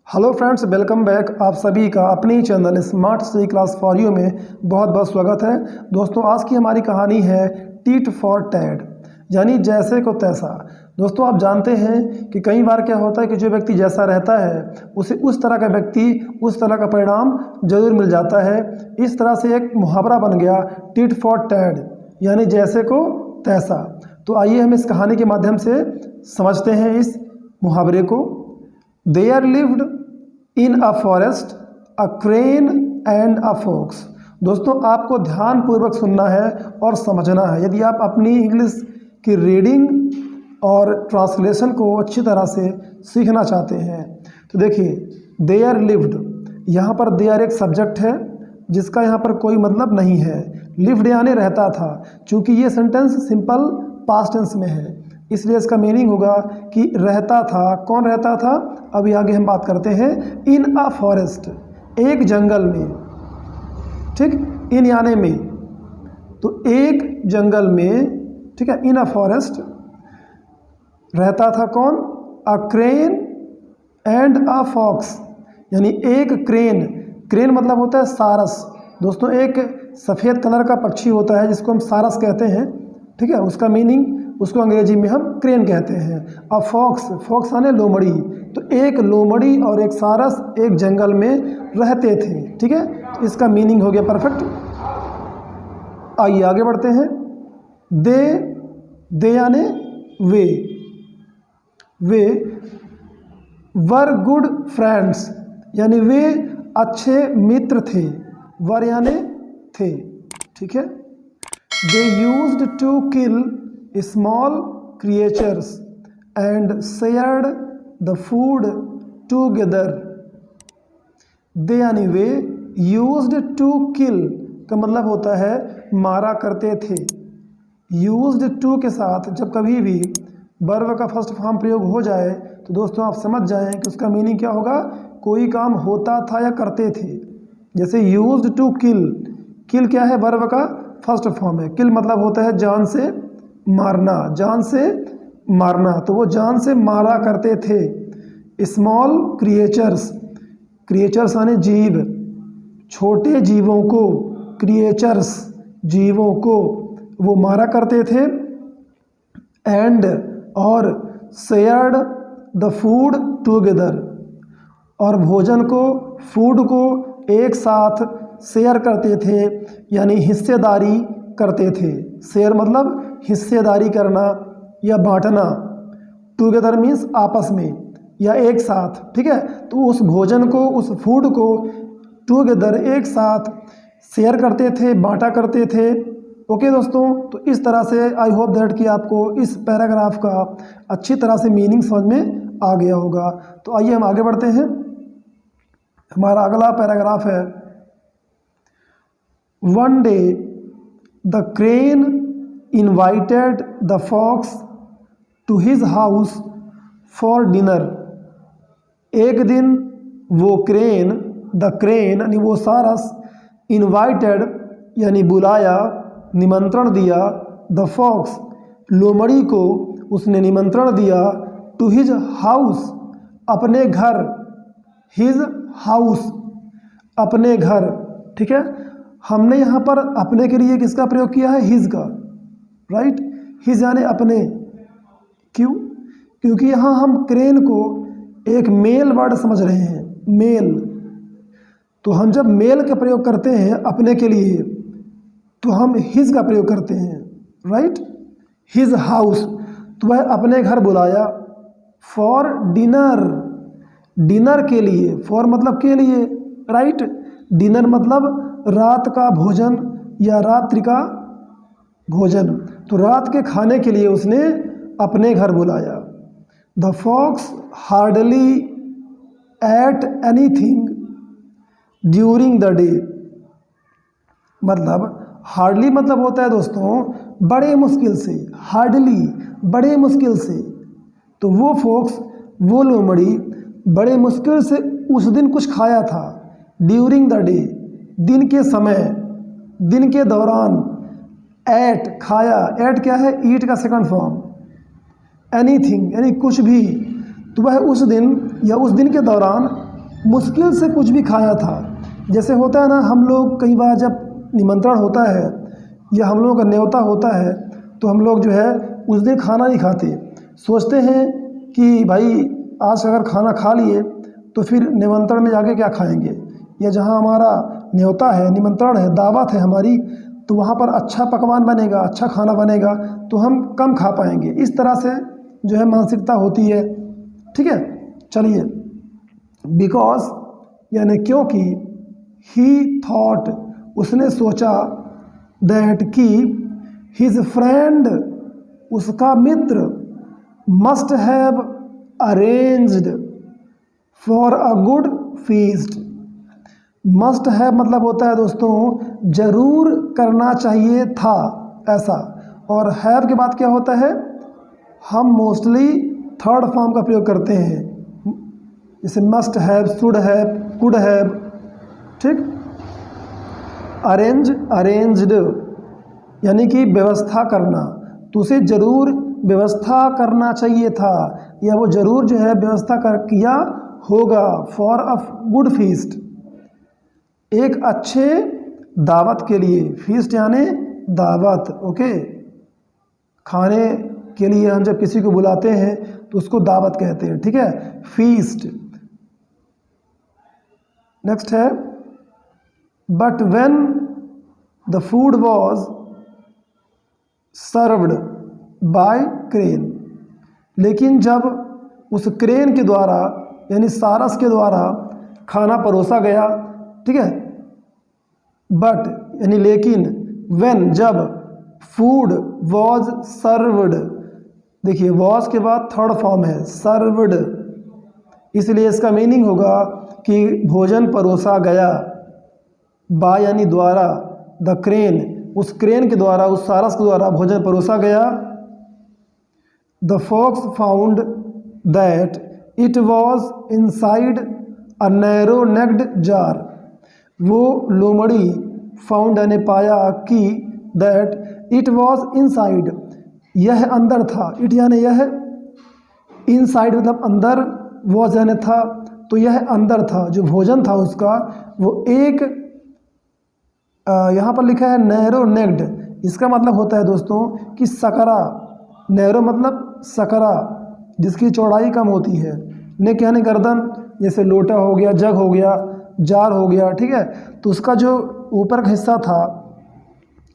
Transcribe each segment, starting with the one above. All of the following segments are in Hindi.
Hello friends, welcome back. आप सभी का अपने ही channel Smart Study Class for You में बहुत बहुत स्वागत है। दोस्तों, आज की हमारी कहानी है टीट फॉर टैड, यानी जैसे को तैसा। दोस्तों, आप जानते हैं कि कई बार क्या होता है कि जो व्यक्ति जैसा रहता है उसे उस तरह का व्यक्ति उस तरह का परिणाम जरूर मिल जाता है। इस तरह से एक मुहावरा बन गया टीट फॉर टैड, यानी जैसे को तैसा। तो आइए हम इस कहानी के माध्यम से समझते हैं इस मुहावरे को। There lived in a forest a crane and a fox। दोस्तों, आपको ध्यान पूर्वक सुनना है और समझना है यदि आप अपनी इंग्लिश की रीडिंग और ट्रांसलेशन को अच्छी तरह से सीखना चाहते हैं। तो देखिए, there lived, यहाँ पर there एक सब्जेक्ट है जिसका यहाँ पर कोई मतलब नहीं है। lived यानी रहता था। चूँकि ये सेंटेंस सिंपल पास्ट टेंस में है, इसलिए इसका मीनिंग होगा कि रहता था। कौन रहता था, अभी आगे हम बात करते हैं। इन अ फॉरेस्ट, एक जंगल में। ठीक, इन यानी में, तो एक जंगल में। ठीक है, इन अ फॉरेस्ट रहता था कौन, a crane and a fox, यानी एक क्रेन। क्रेन मतलब होता है सारस। दोस्तों, एक सफ़ेद कलर का पक्षी होता है जिसको हम सारस कहते हैं। ठीक है, उसका मीनिंग, उसको अंग्रेजी में हम क्रेन कहते हैं। अब फॉक्स, फॉक्स यानी लोमड़ी। तो एक लोमड़ी और एक सारस एक जंगल में रहते थे। ठीक है, तो इसका मीनिंग हो गया परफेक्ट। आइए आगे बढ़ते हैं। दे यानी वे वर गुड फ्रेंड्स, यानी वे अच्छे मित्र थे। वर यानी थे। ठीक है, they used to kill small creatures and shared the food together। They यानी वे, used to kill का मतलब होता है मारा करते थे। used to के साथ जब कभी भी वर्ब का फर्स्ट फॉर्म प्रयोग हो जाए तो दोस्तों आप समझ जाएं कि उसका मीनिंग क्या होगा। कोई काम होता था या करते थे। जैसे used to kill, किल क्या है, वर्ब का फर्स्ट फॉर्म है। किल मतलब होता है जान से मारना, जान से मारना। तो वो जान से मारा करते थे। स्मॉल क्रिएचर्स, क्रिएचर्स यानी जीव, छोटे जीवों को, क्रिएचर्स जीवों को वो मारा करते थे। एंड और शेयर्ड द फूड टुगेदर, और भोजन को, फूड को एक साथ शेयर करते थे, यानी हिस्सेदारी करते थे। शेयर मतलब हिस्सेदारी करना या बांटना। टुगेदर मीन्स आपस में या एक साथ। ठीक है, तो उस भोजन को, उस फूड को टुगेदर एक साथ शेयर करते थे, बांटा करते थे। ओके दोस्तों, तो इस तरह से आई होप दैट कि आपको इस पैराग्राफ का अच्छी तरह से मीनिंग समझ में आ गया होगा। तो आइए हम आगे बढ़ते हैं। हमारा अगला पैराग्राफ है, one day the crane invited the fox to his house for dinner। एक दिन वो क्रेन, द क्रेन यानी वो सारस, invited यानी बुलाया, निमंत्रण दिया, द फॉक्स लोमड़ी को उसने निमंत्रण दिया, टू हिज हाउस अपने घर, हिज हाउस अपने घर। ठीक है, हमने यहाँ पर अपने के लिए किसका प्रयोग किया है, हिज का। राइट, हिज यानी अपने। क्यों, क्योंकि यहाँ हम क्रेन को एक मेल वर्ड समझ रहे हैं, मेल। तो हम जब मेल का प्रयोग करते हैं अपने के लिए तो हम हिज का प्रयोग करते हैं। राइट, हिज हाउस, तो वह अपने घर बुलाया। फॉर डिनर, डिनर के लिए, फॉर मतलब के लिए। राइट, डिनर मतलब रात का भोजन या रात्रि का भोजन। तो रात के खाने के लिए उसने अपने घर बुलाया। The fox hardly ate anything during the day, मतलब हार्डली मतलब होता है दोस्तों बड़े मुश्किल से, हार्डली बड़े मुश्किल से। तो वो फॉक्स, वो लोमड़ी बड़े मुश्किल से उस दिन कुछ खाया था। ड्यूरिंग द डे, दिन के समय, दिन के दौरान। एट खाया, एट क्या है, ईट का सेकंड फॉर्म। एनीथिंग यानी कुछ भी। तो वह उस दिन या उस दिन के दौरान मुश्किल से कुछ भी खाया था। जैसे होता है ना, हम लोग कई बार जब निमंत्रण होता है या हम लोगों का न्योता होता है तो हम लोग जो है उस दिन खाना नहीं खाते, सोचते हैं कि भाई आज अगर खाना खा लिए तो फिर निमंत्रण में जाके क्या खाएंगे, या जहाँ हमारा न्योता है, निमंत्रण है, दावत है हमारी, तो वहाँ पर अच्छा पकवान बनेगा, अच्छा खाना बनेगा तो हम कम खा पाएंगे। इस तरह से जो है मानसिकता होती है। ठीक है, चलिए, बिकॉज यानी क्योंकि, ही थॉट उसने सोचा, दैट कि हिज फ्रेंड उसका मित्र, must have arranged for a good feast. Must have मतलब होता है दोस्तों जरूर करना चाहिए था ऐसा, और हैव के बाद क्या होता है, हम मोस्टली थर्ड फॉर्म का प्रयोग करते हैं, जैसे must have, should have, could have. ठीक, अरेंज, अरेंज्ड यानी कि व्यवस्था करना, तो उसे जरूर व्यवस्था करना चाहिए था, या वो जरूर जो है व्यवस्था कर किया होगा, फॉर अ गुड फीस्ट, एक अच्छे दावत के लिए। फीस्ट यानी दावत, ओके। खाने के लिए हम जब किसी को बुलाते हैं तो उसको दावत कहते हैं। ठीक है, फीस्ट। नेक्स्ट है, but when the food was served by crane, लेकिन जब उस क्रेन के द्वारा यानी सारस के द्वारा खाना परोसा गया, ठीक है, बट यानी लेकिन, व्हेन जब, फूड वॉज सर्व्ड, देखिए वॉज के बाद थर्ड फॉर्म है सर्व्ड, इसलिए इसका मीनिंग होगा कि भोजन परोसा गया, बाय यानी द्वारा, द क्रेन उस क्रेन के द्वारा, उस सारस के द्वारा भोजन परोसा गया। The fox found that it was inside a narrow necked jar, वो लोमड़ी फाउंड यानी पाया कि, दैट इट वॉज इनसाइड यह अंदर था, इट यानी यह, इनसाइड मतलब अंदर, वॉज यानी था, तो यह अंदर था, जो भोजन था उसका वो एक, यहाँ पर लिखा है नैरो नेक्ड, इसका मतलब होता है दोस्तों कि सकरा, नैरो मतलब सकरा, जिसकी चौड़ाई कम होती है, नेक यानी गर्दन, जैसे लोटा हो गया, जग हो गया, जार हो गया। ठीक है, तो उसका जो ऊपर का हिस्सा था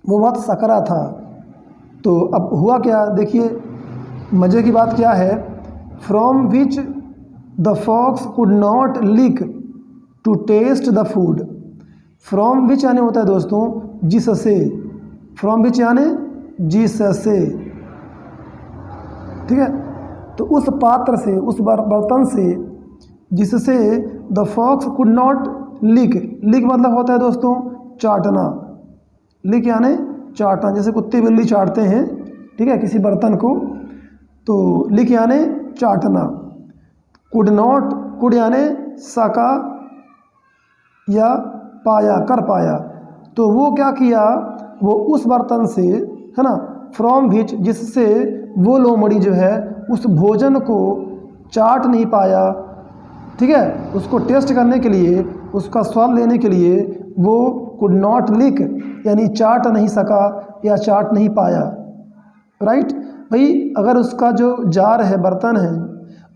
वो बहुत सकरा था। तो अब हुआ क्या, देखिए मज़े की बात क्या है, from which the fox could not lick to taste the food. From which यानी होता है दोस्तों जिससे, फ्रॉम विच यानी जिससे, ठीक है, तो उस पात्र से, उस बर्तन से जिससे द फॉक्स कुड नॉट लिक, लिक मतलब होता है दोस्तों चाटना, लिक यानी चाटना, जैसे कुत्ते बिल्ली चाटते हैं, ठीक है, किसी बर्तन को, तो लिक यानी चाटना। कुड नॉट, कुड यानी सका या पाया, कर पाया, तो वो क्या किया, वो उस बर्तन से, है ना, फ्रॉम विच जिससे वो लोमड़ी जो है उस भोजन को चाट नहीं पाया, ठीक है, उसको टेस्ट करने के लिए, उसका स्वाद लेने के लिए वो कुड नॉट लिक यानी चाट नहीं सका या चाट नहीं पाया। राइट भाई, अगर उसका जो जार है, बर्तन है,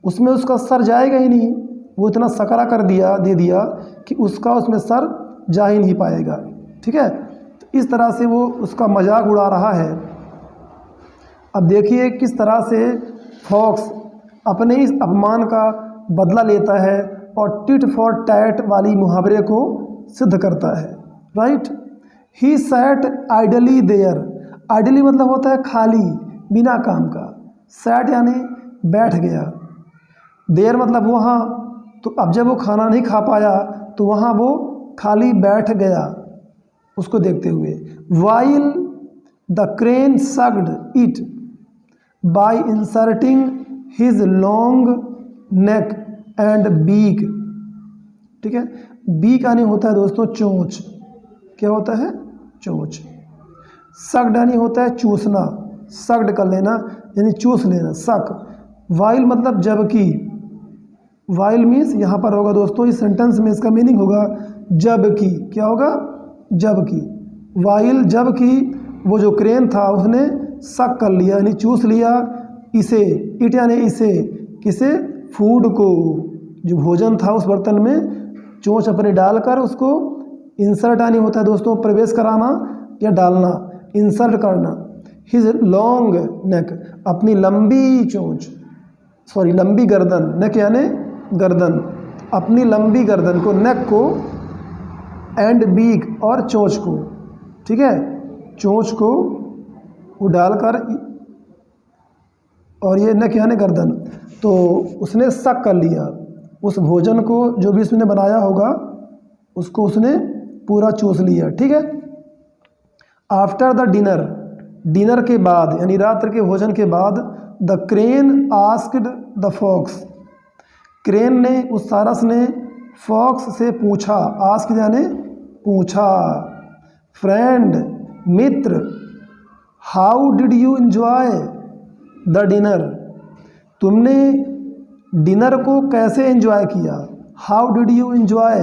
उसमें उसका सर जाएगा ही नहीं, वो इतना सकरा कर दिया, दे दिया कि उसका उसमें सर जा ही नहीं पाएगा। ठीक है, तो इस तरह से वो उसका मजाक उड़ा रहा है। अब देखिए किस तरह से फॉक्स अपने इस अपमान का बदला लेता है और टिट फॉर टैट वाली मुहावरे को सिद्ध करता है। Right, he sat idly there, idly मतलब होता है खाली, बिना काम का, सैट यानी बैठ गया, देयर मतलब वहाँ, तो अब जब वो खाना नहीं खा पाया तो वहाँ वो खाली बैठ गया उसको देखते हुए। While the crane sucked it by inserting his long neck and beak. ठीक है, बीक यानी होता है दोस्तों चोंच, क्या होता है, चोंच। सक्ड यानी होता है चूसना, सक्ड कर लेना यानी चूस लेना, सक। वाइल मतलब जबकि, वाइल मीन्स यहाँ पर होगा दोस्तों, इस सेंटेंस में इसका मीनिंग होगा जबकि। क्या होगा? जबकि। वाइल जबकि वो जो क्रेन था उसने शक कर लिया यानी चूस लिया इसे, इट यानी इसे, किसे? फूड को, जो भोजन था उस बर्तन में चोंच अपने डालकर उसको इंसर्ट यानी होता है दोस्तों प्रवेश कराना या डालना, इंसर्ट करना। हिज लॉन्ग नेक, अपनी लंबी चोंच, सॉरी लंबी गर्दन, नेक यानी गर्दन, अपनी लंबी गर्दन को, नेक को, एंड बीक और चोंच को, ठीक है, चोंच को वो डालकर, और ये नेक यानी गर्दन, तो उसने शक कर लिया उस भोजन को जो भी उसने बनाया होगा उसको उसने पूरा चूस लिया। ठीक है। आफ्टर द डिनर, डिनर के बाद यानी रात्र के भोजन के बाद, the crane asked the fox, crane ने, उस सारस ने फॉक्स से पूछा, आस्क्ड यानी पूछा, friend Mitra, how did you enjoy the dinner, तुमने डिनर को कैसे एंजॉय किया, हाउ डिड यू एंजॉय,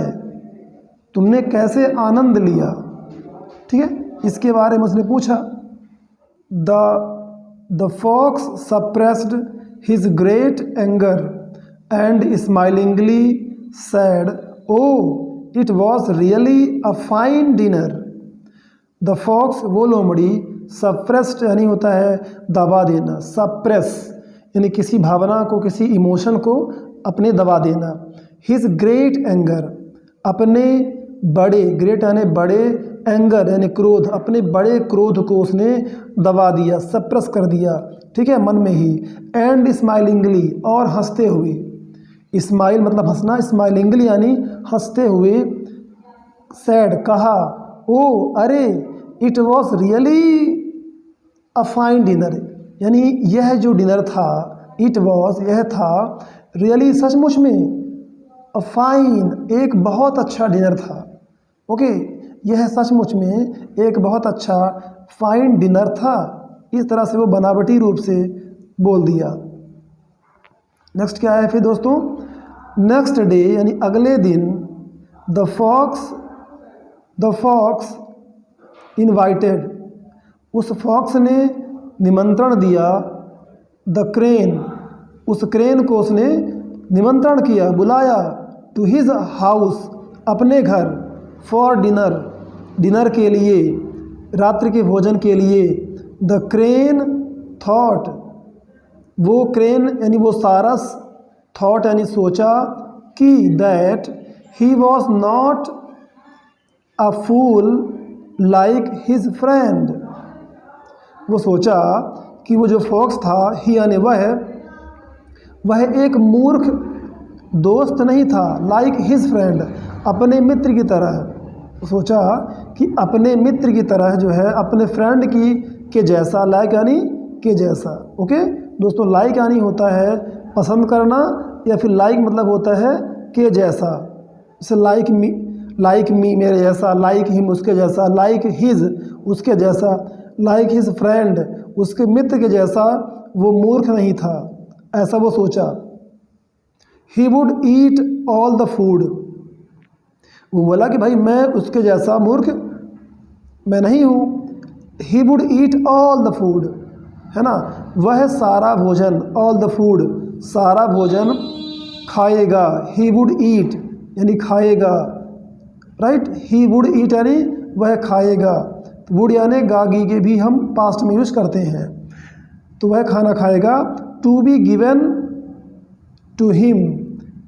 तुमने कैसे आनंद लिया। ठीक है, इसके बारे में उसने पूछा। The fox suppressed his great anger and smilingly said, oh it was really a fine dinner. The fox वो लोमड़ी, सप्रेस्ड यानी होता है दबा देना, सप्रेस यानी किसी भावना को, किसी इमोशन को अपने दबा देना। हिज ग्रेट एंगर, अपने बड़े, ग्रेट यानी बड़े, एंगर यानी क्रोध, अपने बड़े क्रोध को उसने दबा दिया, सप्रेस कर दिया। ठीक है, मन में ही। एंड स्माइलिंगली, और हंसते हुए, स्माइल मतलब हंसना, स्माइलिंगली यानी हंसते हुए, सैड कहा, ओ अरे, it was really a fine dinner, यानी यह जो डिनर था, इट वॉज यह था, रियली सचमुच में, अ फाइन एक बहुत अच्छा डिनर था। ओके, यह सचमुच में एक बहुत अच्छा फाइन डिनर था। इस तरह से वो बनावटी रूप से बोल दिया। नेक्स्ट क्या है फिर दोस्तों? नेक्स्ट डे यानी अगले दिन, द फॉक्स इनवाइटेड, उस फॉक्स ने निमंत्रण दिया, द क्रेन, उस क्रेन को उसने निमंत्रण किया, बुलाया, टू हिज हाउस, अपने घर, फॉर डिनर, डिनर के लिए, रात्रि के भोजन के लिए। द क्रेन थॉट, वो क्रेन यानी वो सारस, थॉट यानी सोचा, कि that he was not a fool like his friend, वो सोचा कि वो जो फॉक्स था, ही यानी वह एक मूर्ख दोस्त नहीं था, लाइक हिज फ्रेंड, अपने मित्र की तरह। सोचा कि अपने मित्र की तरह जो है, अपने फ्रेंड की के जैसा, लाइक यानी के जैसा। ओके दोस्तों, लाइक यानी होता है पसंद करना, या फिर लाइक मतलब होता है के जैसा, जैसे लाइक मी मेरे जैसा, लाइक हिम उसके जैसा, लाइक हिज उसके जैसा, लाइक हिज फ्रेंड उसके मित्र के जैसा वो मूर्ख नहीं था, ऐसा वो सोचा। He would eat all the food, वो बोला कि भाई मैं उसके जैसा मूर्ख मैं नहीं हूँ। He would eat all the food, है ना, वह सारा भोजन, ऑल द फूड सारा भोजन खाएगा। ही वुड ईट यानी खाएगा, राइट, ही वुड ईट यानी वह खाएगा। वुड यानी गागी के भी हम पास्ट में यूज़ करते हैं, तो वह खाना खाएगा। To be given to him,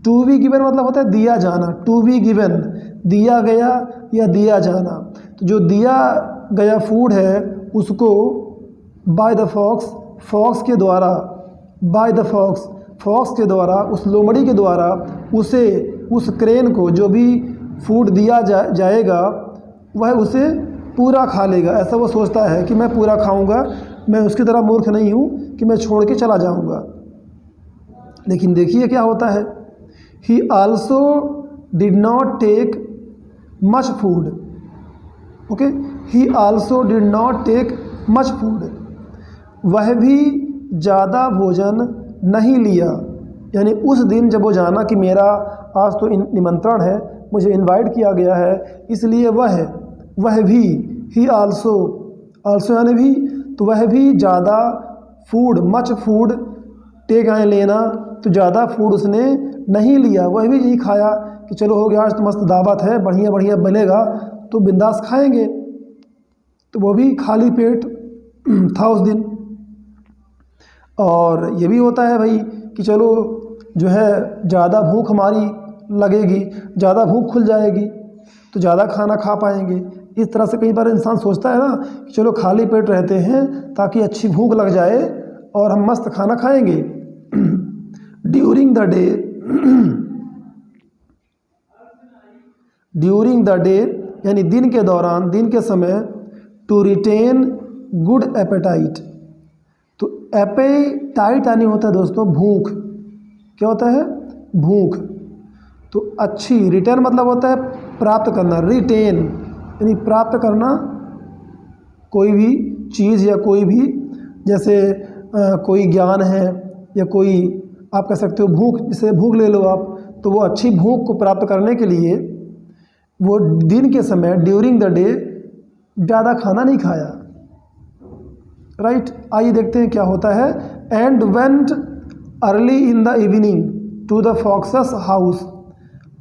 to be given मतलब होता है दिया जाना, टू बी गिवन दिया गया या दिया जाना। तो जो दिया गया फूड है उसको बाय द फॉक्स, फॉक्स के द्वारा, बाय द फॉक्स, फॉक्स के द्वारा, उस लोमड़ी के द्वारा उसे, उस क्रेन को जो भी फूड दिया जाएगा वह उसे पूरा खा लेगा। ऐसा वो सोचता है कि मैं पूरा खाऊंगा, मैं उसकी तरह मूर्ख नहीं हूँ कि मैं छोड़ के चला जाऊंगा। लेकिन देखिए क्या होता है, he also did not take much food. Okay, he also did not take much food, वह भी ज़्यादा भोजन नहीं लिया, यानी उस दिन जब वो जाना कि मेरा आज तो निमंत्रण है, मुझे इनवाइट किया गया है, इसलिए वह भी, ही आल्सो यानी भी, तो वह भी ज़्यादा फूड, मच फूड टेक आए लेना, तो ज़्यादा फूड उसने नहीं लिया। वह भी यही खाया कि चलो हो गया, आज तो मस्त दावत है, बढ़िया बढ़िया बनेगा तो बिंदास खाएंगे। तो वो भी खाली पेट था उस दिन। और ये भी होता है भाई कि चलो जो है ज़्यादा भूख हमारी लगेगी, ज़्यादा भूख खुल जाएगी तो ज़्यादा खाना खा पाएंगे। इस तरह से कई बार इंसान सोचता है ना कि चलो खाली पेट रहते हैं ताकि अच्छी भूख लग जाए और हम मस्त खाना खाएंगे। ड्यूरिंग द डे यानी दिन के दौरान, दिन के समय, टू रिटेन गुड एपेटाइट। तो एपेटाइट यानी होता है दोस्तों भूख। क्या होता है? भूख। तो अच्छी, रिटेन मतलब होता है प्राप्त करना, रिटेन यानी प्राप्त करना कोई भी चीज़ या कोई भी, जैसे कोई ज्ञान है या कोई आप कह सकते हो भूख, जैसे भूख ले लो आप, तो वो अच्छी भूख को प्राप्त करने के लिए वो दिन के समय ड्यूरिंग द डे ज़्यादा खाना नहीं खाया। राइट, आइए देखते हैं क्या होता है। And went early in the evening to the fox's house.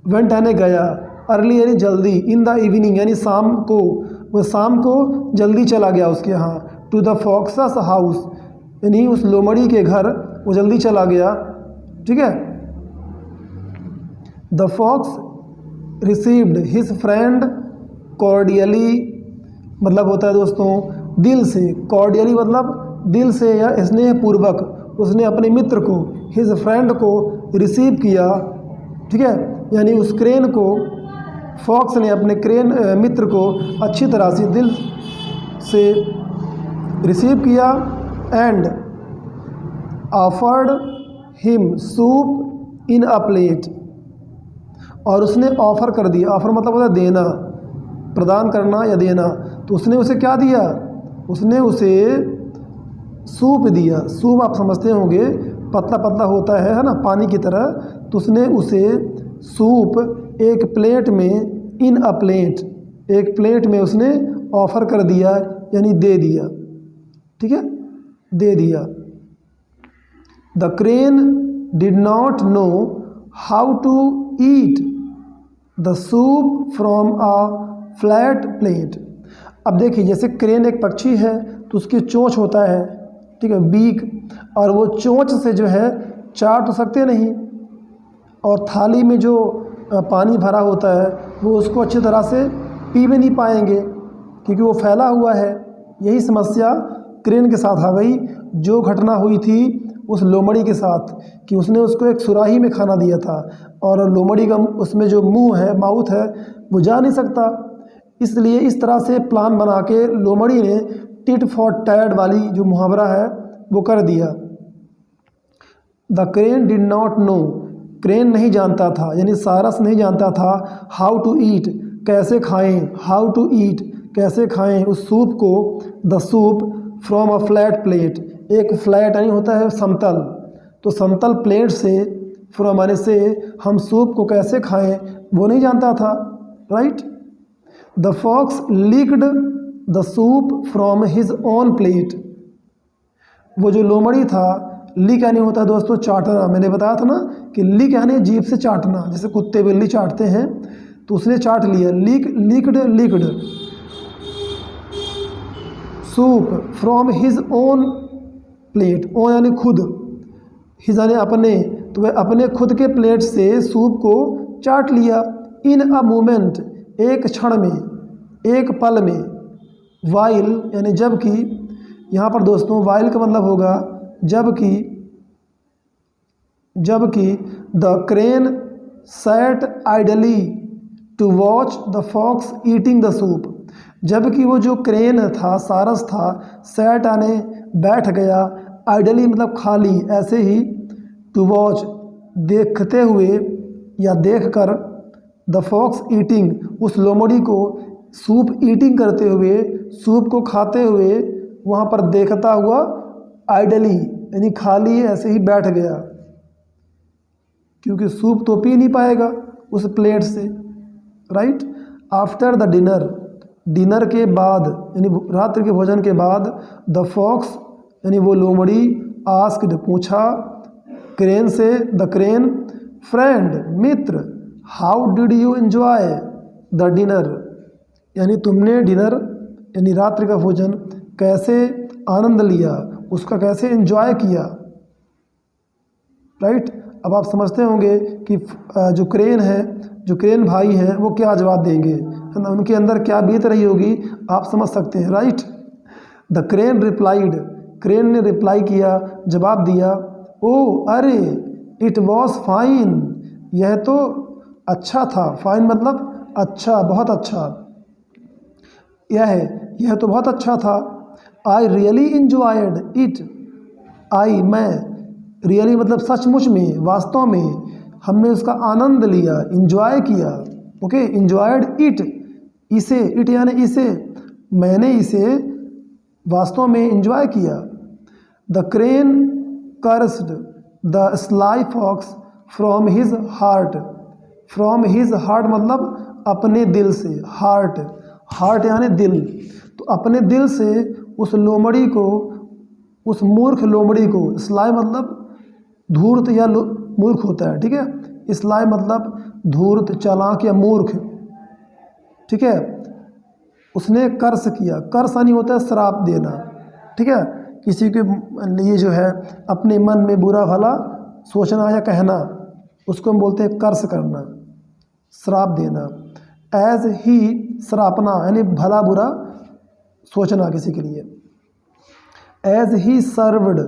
Went यानी गया, अर्ली यानी जल्दी, इन द इवनिंग यानी शाम को, वो शाम को जल्दी चला गया उसके यहाँ। टू द फॉक्सस हाउस यानी उस लोमड़ी के घर वो जल्दी चला गया। ठीक है। The fox received his friend cordially, मतलब होता है दोस्तों दिल से। कॉर्डियली मतलब दिल से या स्नेह पूर्वक उसने अपने मित्र को, हिज फ्रेंड को रिसीव किया। ठीक है, यानी उस क्रेन को, फॉक्स ने अपने मित्र को अच्छी तरह से दिल से रिसीव किया। And offered him soup in a plate, और उसने ऑफ़र कर दिया। ऑफ़र मतलब होता है देना, प्रदान करना या देना। तो उसने उसे क्या दिया? उसने उसे सूप दिया। सूप आप समझते होंगे, पतला पतला होता है ना, पानी की तरह। तो उसने उसे सूप एक प्लेट में, इन अ प्लेट, एक प्लेट में उसने ऑफ़र कर दिया यानी दे दिया। ठीक है, दे दिया। The crane did not know how to eat the soup from a flat plate. अब देखिए, जैसे क्रेन एक पक्षी है तो उसकी चोंच होता है, ठीक है, बीक, और वो चोंच से जो है चाट तो सकते नहीं, और थाली में जो पानी भरा होता है वो उसको अच्छी तरह से पी भी नहीं पाएंगे क्योंकि वो फैला हुआ है। यही समस्या क्रेन के साथ आ गई। जो घटना हुई थी उस लोमड़ी के साथ कि उसने उसको एक सुराही में खाना दिया था और लोमड़ी का उसमें जो मुंह है, माउथ है, वो जा नहीं सकता। इसलिए इस तरह से प्लान बना के लोमड़ी ने टिट फॉर टैट वाली जो मुहावरा है वो कर दिया। The crane did not no, crane नहीं जानता था यानी सारस नहीं जानता था हाउ टू ईट, कैसे खाएं, हाउ टू ईट कैसे खाएं उस सूप को, the soup from a flat plate, एक फ्लैट यानी होता है समतल, तो समतल प्लेट से, फ्रॉम यानी से, हम सूप को कैसे खाएं वो नहीं जानता था। Right. The fox licked the soup from his own plate, वो जो लोमड़ी था, लीक यानी होता है दोस्तों चाटना। मैंने बताया था ना कि लीक यानी जीभ से चाटना, जैसे कुत्ते बिल्ली चाटते हैं, तो उसने चाट लिया। Leaked soup from his own plate, own यानी खुद, हिज यानी अपने, तो वह अपने खुद के प्लेट से सूप को चाट लिया। इन अ मोमेंट, एक क्षण में, एक पल में। वाइल यानी जबकि, यहाँ पर दोस्तों वाइल का मतलब होगा जबकि the crane sat idly to watch the fox eating the soup, जबकि वो जो क्रेन था, सारस था, सैट आने बैठ गया, आइडली मतलब खाली, ऐसे ही, टू वॉच देखते हुए या देखकर, द फॉक्स ईटिंग उस लोमड़ी को सूप ईटिंग करते हुए, सूप को खाते हुए वहाँ पर देखता हुआ, आइडली यानी खाली ऐसे ही बैठ गया। क्योंकि सूप तो पी नहीं पाएगा उस प्लेट से, right. After the dinner, dinner के बाद यानी रात्रि के भोजन के बाद, द फॉक्स यानी वो लोमड़ी, आस्क्ड पूछा, क्रेन से, the crane, friend Mitra, how did you enjoy the dinner, यानी तुमने डिनर यानी रात्रि का भोजन कैसे आनंद लिया, उसका कैसे एंजॉय किया, राइट। अब आप समझते होंगे कि जो क्रेन है, जो क्रेन भाई हैं, वो क्या जवाब देंगे, है ना, उनके अंदर क्या बीत रही होगी, आप समझ सकते हैं, right. The crane replied, crane ने रिप्लाई किया, जवाब दिया, ओ अरे, इट वॉज फाइन, यह तो अच्छा था, फाइन मतलब अच्छा, बहुत अच्छा, यह तो बहुत अच्छा था। आई रियली इंजॉयड इट, आई मैं, रियली मतलब सचमुच में, वास्तव में, हमने उसका आनंद लिया, इंजॉय किया, ओके। इंजॉयड इट, इसे, इट यानी इसे, मैंने इसे वास्तव में इंजॉय किया। The crane cursed the sly fox from his heart, from his heart मतलब अपने दिल से, हार्ट, हार्ट यानी दिल, तो अपने दिल से उस लोमड़ी को, उस मूर्ख लोमड़ी को, स्लाई मतलब धूर्त या मूर्ख होता है, ठीक है, स्लाई मतलब धूर्त, चालाक या मूर्ख, ठीक है, उसने कर्स किया, कर्स यानी होता है श्राप देना, ठीक है, किसी के लिए जो है अपने मन में बुरा भला सोचना या कहना, उसको हम बोलते हैं कर्स करना, श्राप देना। एज ही, श्रापना यानी भला बुरा सोचना किसी के लिए। As he served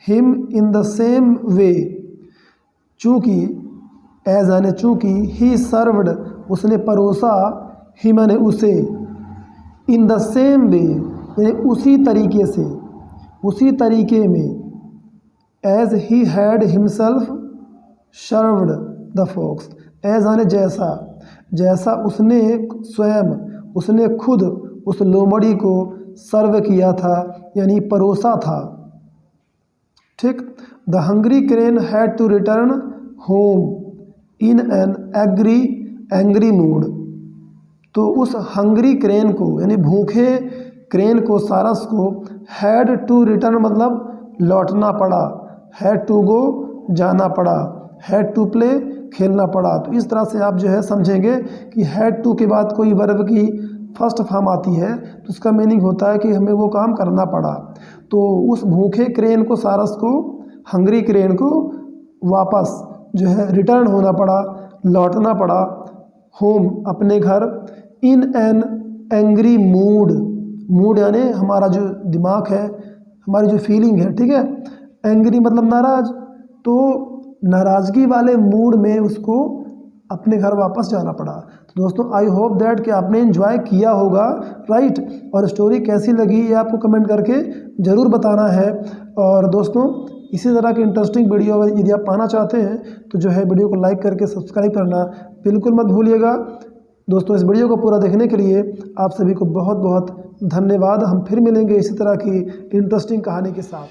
him in the same way, चूँकि, एज यानी चूँकि, ही सर्वड उसने परोसा, हिम यानी उसे, इन द सेम वे यानी उसी तरीके से, उसी तरीके में, as he had himself served the fox, as यानी जैसा, जैसा उसने स्वयं, उसने खुद उस लोमड़ी को सर्व किया था यानी परोसा था, ठीक। The hungry crane had to return home in an angry mood, तो उस हंग्री क्रेन को यानी भूखे क्रेन को, सारस को, हैड टू रिटर्न मतलब लौटना पड़ा, हैड टू गो जाना पड़ा, हैड टू प्ले खेलना पड़ा। तो इस तरह से आप जो है समझेंगे कि हैड टू के बाद कोई वर्ब की फर्स्ट फॉर्म आती है तो उसका मीनिंग होता है कि हमें वो काम करना पड़ा। तो उस भूखे क्रेन को, सारस को, हंग्री क्रेन को वापस जो है रिटर्न होना पड़ा, लौटना पड़ा, होम अपने घर, इन एन एंग्री मूड, मूड यानी हमारा जो दिमाग है, हमारी जो फीलिंग है, ठीक है, एंग्री मतलब नाराज, तो नाराज़गी वाले मूड में उसको अपने घर वापस जाना पड़ा। तो दोस्तों आई होप दैट कि आपने एंजॉय किया होगा, राइट। और स्टोरी कैसी लगी ये आपको कमेंट करके ज़रूर बताना है। और दोस्तों इसी तरह की इंटरेस्टिंग वीडियो यदि आप पाना चाहते हैं तो जो है वीडियो को लाइक करके सब्सक्राइब करना बिल्कुल मत भूलिएगा। दोस्तों इस वीडियो को पूरा देखने के लिए आप सभी को बहुत बहुत धन्यवाद। हम फिर मिलेंगे इसी तरह की इंटरेस्टिंग कहानी के साथ।